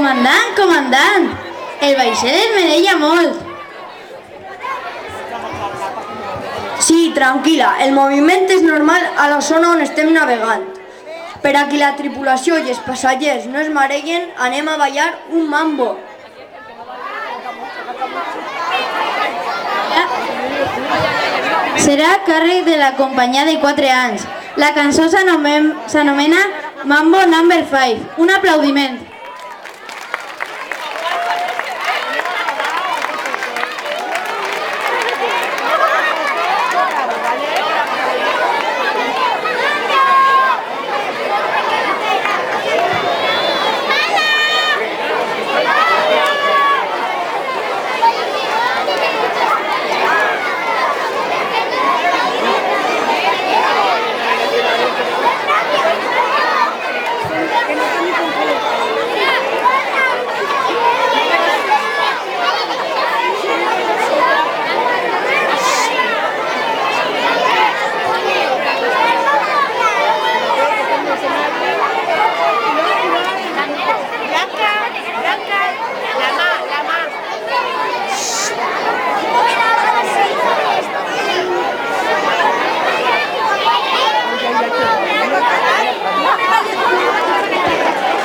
Comandant, el vaixell es mereix molt. Sí, tranquil·la, el moviment és normal a la zona on estem navegant. Per a que la tripulació i els passatgers no es mareguen, anem a ballar un mambo. Serà a càrrec de la companyia de 4 anys. La cançó s'anomena Mambo No. 5. Un aplaudiment.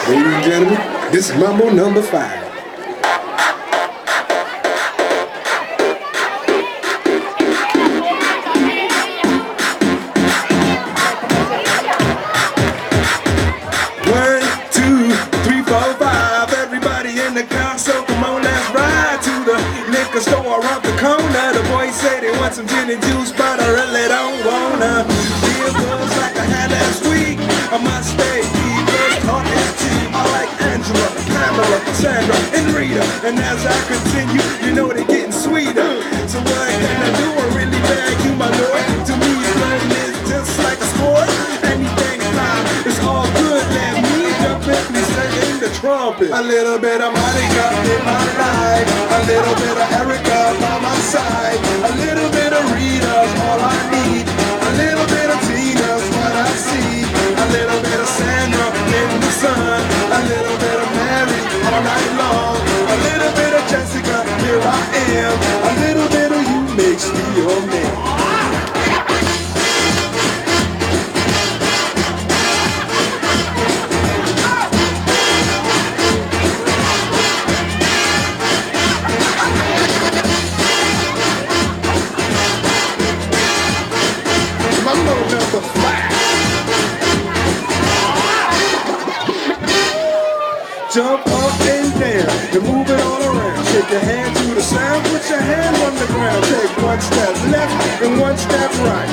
Ladies and gentlemen, this is Mambo No. 5. Store around the corner. The boys say they want some gin and juice, but I really don't wanna. Feel good like I had last week. I must stay first talk is cheap. I like Angela, Pamela, Sandra, and Rita. And as I continue, you know they're getting sweeter. So what can I do? I really beg you, my lord. To me, flirting is just like a sport. Anything fine, it's all good. Let me jump in and sing the trumpet. A little bit of Monica in my life. A little bit of Erica by my side. A little bit of Rita's all I need. A little bit of Tina's what I see. A little bit of Sandra in the sun. A little bit of Mary all night long. A little bit of Jessica, here I am. A little bit of you makes me your man. Jump up and down and move it all around. Shake your hand to the sound, put your hand on the ground. Take one step left and one step right.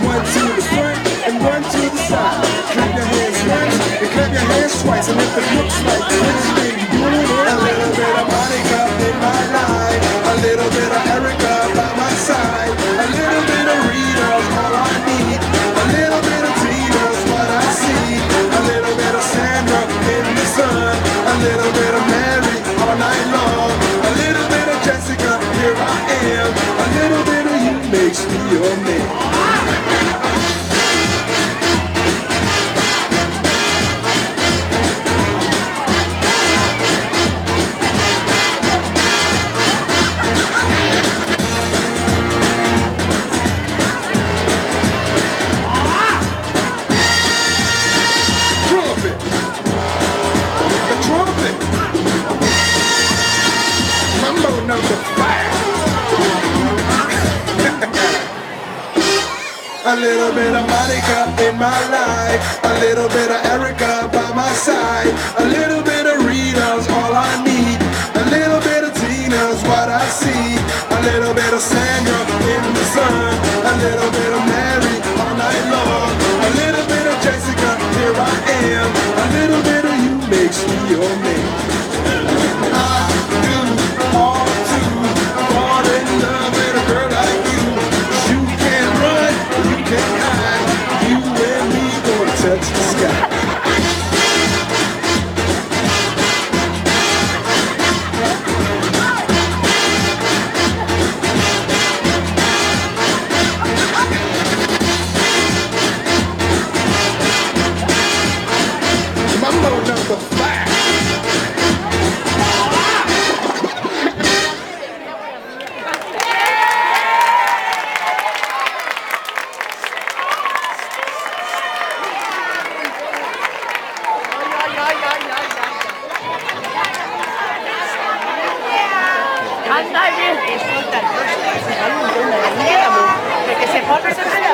One to the front and one to the side. Clap your hands once and clap your hands twice. And if it looks like this, then you doing it. A little bit of Monica in my life. A little bit of Erica by my side. A little bit of Rita's all I need. A little bit of Tina's what I see. A little bit of Sandra in the sun. A little bit of Mary all night long. A little bit of Jessica, here I am. A little bit of you makes me your man. A little bit of Monica in my life. A little bit of Erica by my side. A little bit of Rita's all I need. A little bit of Tina's what I see. A little bit of Sandra in the sun. A little bit of Mary all night long. A little bit of Jessica, here I am. A little bit of you makes me your man. I do all to fall in love with a girl like you. You can't run, you can't hide. You and me gonna touch the sky. Mambo No. 5. Anda, bien. Escolta, se fa un munt de perquè se pot sempre